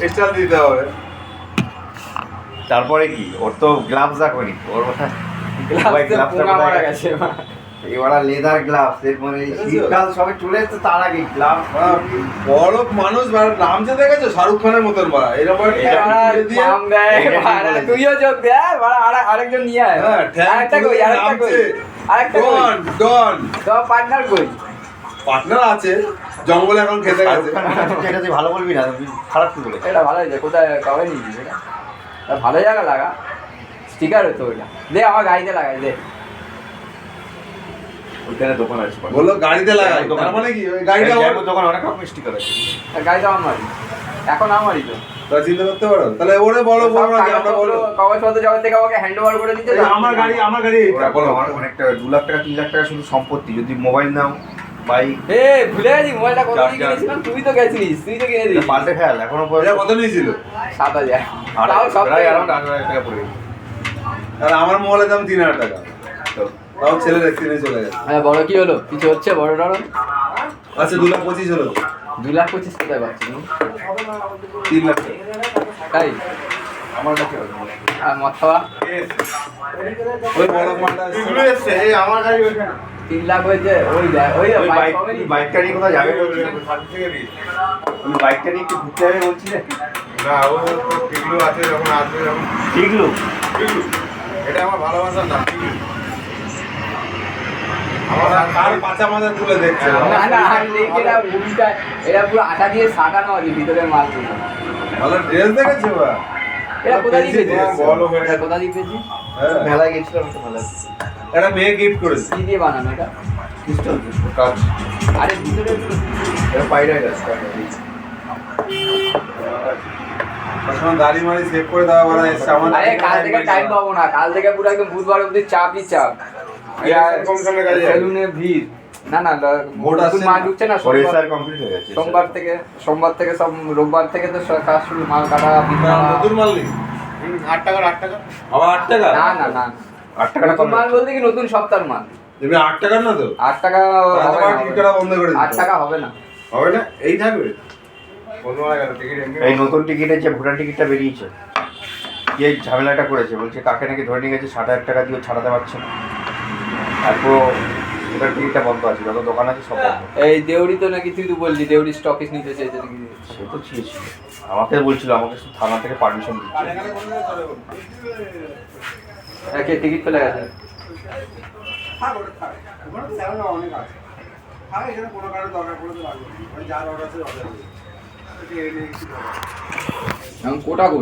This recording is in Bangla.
এক্সট্রা দিতে হবে। তারপরে কি ওর তো গ্লাভস রাখবেনি ওর এবার লেদার গ্লাভস এর মানে শীতকাল সবে চলে এসছে তার আগে গ্লাভস বড় মানুষ নামছে দেখেছো শাহরুখ খানের মতন বাড়া এরকম তুইও যোগ দে আরেকজন নিয়ে আয় আরেকটা কই পার্টনার কই পার্টনার আছে জঙ্গলে এখন খেতে গেছে। এটা তুই ভালো বলবি না খারাপ কি বলে এটা ভালো হয়েছে কোথায় কবে নিয়েছিস এটা ভালো জায়গা লাগা স্টিকার হতো ওইটা দে আমার গাড়িতে লাগাই দে ওইখানে দোকান আছে বললো গাড়িতে লাগাই তার মানে কি ওই গাড়িটা আমার দোকান অনেক রকম স্টিকার আছে গাড়িটা আমারই এখন আমারই তো তা চিন্তা করতে পারো তাহলে ওরে বলো আমরা বলো কাগজপত্র জগৎ থেকে আমাকে হ্যান্ড ওভার করে দিতে আমার গাড়ি ওরা বলো আমার অনেকটা 2 লাখ টাকা 3 লাখ টাকা শুধু সম্পত্তি যদি মোবাইল নাও বাইক ভুলে গেছি মোবাইলটা কত দিয়ে কিনেছিলাম তুই তো গেছিলিস তুই তো কিনে দিস পাল্টে ফেল এখনো এটা কত নিয়েছিল 7,000 তাও সব প্রায় around 8,000 টাকা পড়ে আর আমার মোবাইলের দাম 3,000 টাকা তাও ছেলে দেখতে নিয়ে চলে গেছে। হ্যাঁ বড় কি হলো কিছু হচ্ছে বড় টড় আচ্ছা 2,25,000 হলো 2,25,000 কোথায় পাচ্ছি 3 লাখ টাকা তাই আমার কাছে আর মদ খাওয়া ওই বড় মালটা এগুলো এসছে এই আমার গাড়ি ওখানে 3 লাখ হয়েছে ওই বাইকটা নিয়ে কোথায় যাবে আমি বাইকটা নিয়ে একটু ঘুরতে যাবে বলছিলে না ও তো টিগলু আছে যখন আসবে যখন ঠিকলো টিগলু এটা আমার ভালোবাসার নাম টিগলু আমার কার পাঁচা মাথা তুলে দেখছে না এটা উল্টা এটা পুরো আটা দিয়ে সাজানো আছে ভিতরের মালগুলো ভালো ড্রেস দেখেছো বা এটা কোথা দিয়ে পেয়েছিস বলো হয়ে এটা কোথা দিয়ে পেয়েছিস মেলায় গেছিলাম তো মেলায় এটা মেয়ে গিফট করেছে কি দিয়ে বানানো এটা ক্রিস্টাল কাজ আরে ভিতরে এটা পাইরাইট আছে এখন দাড়ি মারি সেভ করে দেওয়া বলা এসছে আমার আরে কাল থেকে টাইম পাবো না কাল থেকে পুরো একদম বুধবার অবধি চাপই চাপ কমিশনের কাজে সেলুনে ভিড় না ভোট আসছে মাল ঢুকছে না পরিষ্কার কমপ্লিট হয়ে গেছে সোমবার থেকে সব রোববার থেকে তো কাজ শুরু মাল কাটা নতুন মাল নেই 8 টাকা আবার 8 টাকা না 8 টাকা নতুন মাল বলতে কি নতুন সপ্তাহের মাল তুমি 8 টাকা না তো 8 টাকা হবে না, টিকিট কাটা বন্ধ করে 8 টাকা হবে না হবে না এই থাকবে বন্ধ হয়ে গেল টিকিট এই নতুন টিকিটের যে ভোটার টিকিটটা বেরিয়েছে এই ঝামেলাটা করেছে বলছে কাকে নাকি ধরে নিয়ে গেছে 60,000 টাকা দিয়ে ছাড়াতে পারছে না তারপর ভোটার টিকিটটা বন্ধ আছে যত দোকান আছে সব বন্ধ এই দেউড়ি তো নাকি তুই তো বললি দেউড়ি স্টকিস নিতে চাইছে নাকি সে তো চেয়েছিল আমাকে বলছিল আমাকে শুধু থানা থেকে পারমিশন দিচ্ছে একে টিকিট পেলে গেছে এখন কোটা